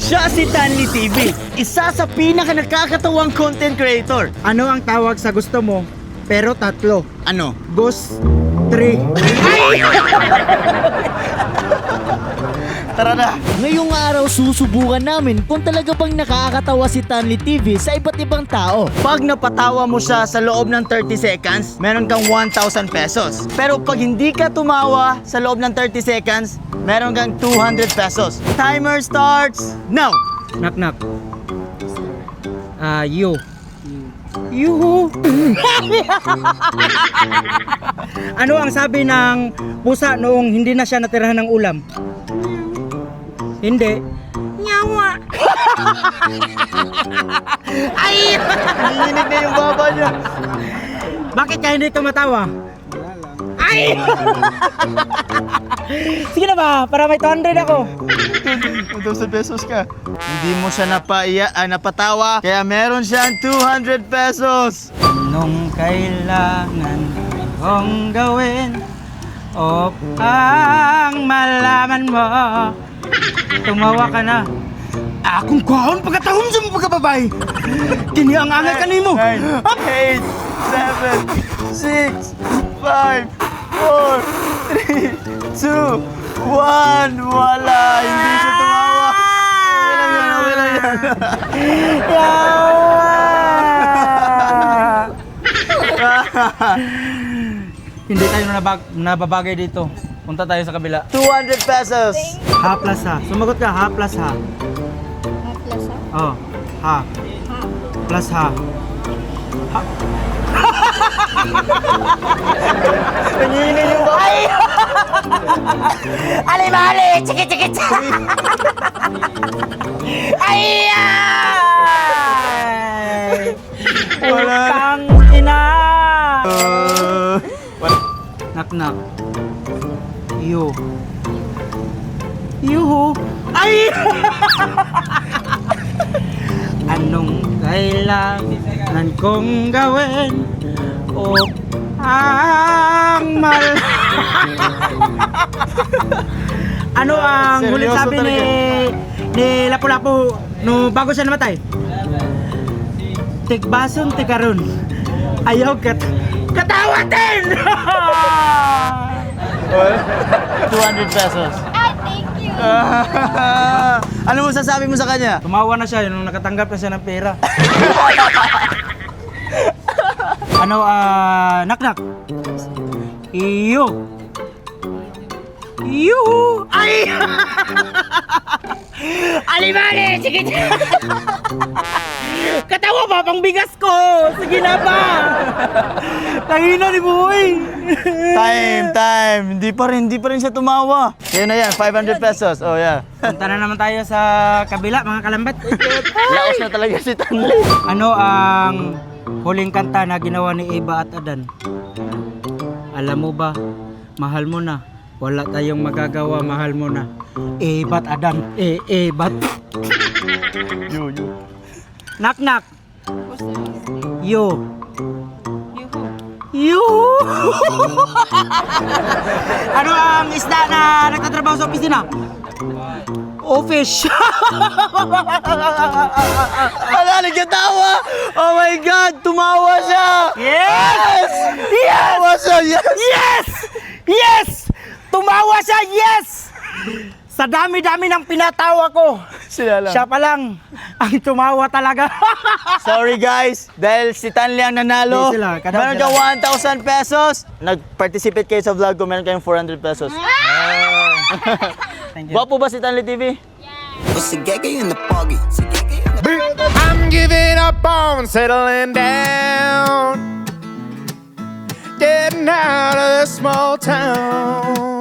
Siya si Tanli TV, isa sa pinaka nakakatawang content creator. Ano ang tawag sa gusto mo, pero tatlo? Ano? Ghost 3. Tara na! Ngayong araw susubukan namin kung talaga bang nakakatawa si Tanli TV sa iba't ibang tao. Pag napatawa mo siya sa loob ng 30 seconds, meron kang 1,000 pesos. Pero pag hindi ka tumawa sa loob ng 30 seconds, meron kang 200 pesos. Timer starts now! Knock knock. You. Yuhu. Ano ang sabi ng pusa noong hindi na siya natirahan ng ulam? Hindi. Nyawa. Ay! Nanginginig na yung baba niya. Bakit ka hindi tumatawa? Ay! Sige na ba, para may 200 ako. 1,000 pesos ka. Hindi mo siya napatawa, kaya meron siyang 200 pesos. Anong kailangan kong gawin upang malaman mo? Tumawa ka na. Akong kuhaon pagkatahom sa mga pagkababay. Kini ang angay kanimo. 9, 8, 7, 6, 5, 4, 3, 2, 1. Wala, hindi siya tumawa. Okay lang yan. Hindi tayo nababagay dito. Punta tayo sa kabila. 200 pesos. Ha plus ha. Sumagot ka, ha plus ha. Plus Oh, ha. Plus ha. Nanginginig yung baba. Ay! Ali-mali! Chiki-chiki! Ay! Wala. Utang ina! Knock knock. You. Yuhu. Ay! Anong kailangan kong gawin upang Ano ang huling Seryoso sabi talaga. ni Lapu-Lapu no bago siya namatay? Tigbason, tigaron. Ayaw katawatin! 200 pesos. Ay, thank you. Ano mo sasabi mo sa kanya? Tumawa na siya nung nakatanggap na siya ng pera. Ano, knock-knock. Iyo. Yuhu! Ay! Ali-mali! Sige! Katawa ba pang bigas ko? Sige na ba? Tangina ni Boy! Time. Hindi pa rin siya tumawa. Yan na yan, 500 pesos. Oh, yeah. Punta na naman tayo sa kabila, mga kalambat. Laos na talaga si Tanli. Ano ang huling kanta na ginawa ni Eva at Adan? Alam mo ba, mahal mo na. Wala tayong magagawa, mahal mo na. Eva at Adan. Ebat. Yo. Knock knock. Yo. You. Ano ang isda na nagtatrabaho sa opisina? Office. Ala, nagkatawa! Oh my God! Tumawa siya! Yes! Tumawa siya! Yes! Yes! Yes! Tumawa siya! Yes! Sa dami-dami ng pinatawa ko, Sila lang. siya pa lang ang tumawa talaga. Sorry guys, dahil si Tanli ang nanalo. Hindi sila, kada Meron sila. kang 1,000 pesos. Nag-participate kayo sa vlog ko, meron kayong 400 pesos. Thank you. Gwapo ba si Tanli TV? I'm giving up on settling down, getting out of the small town.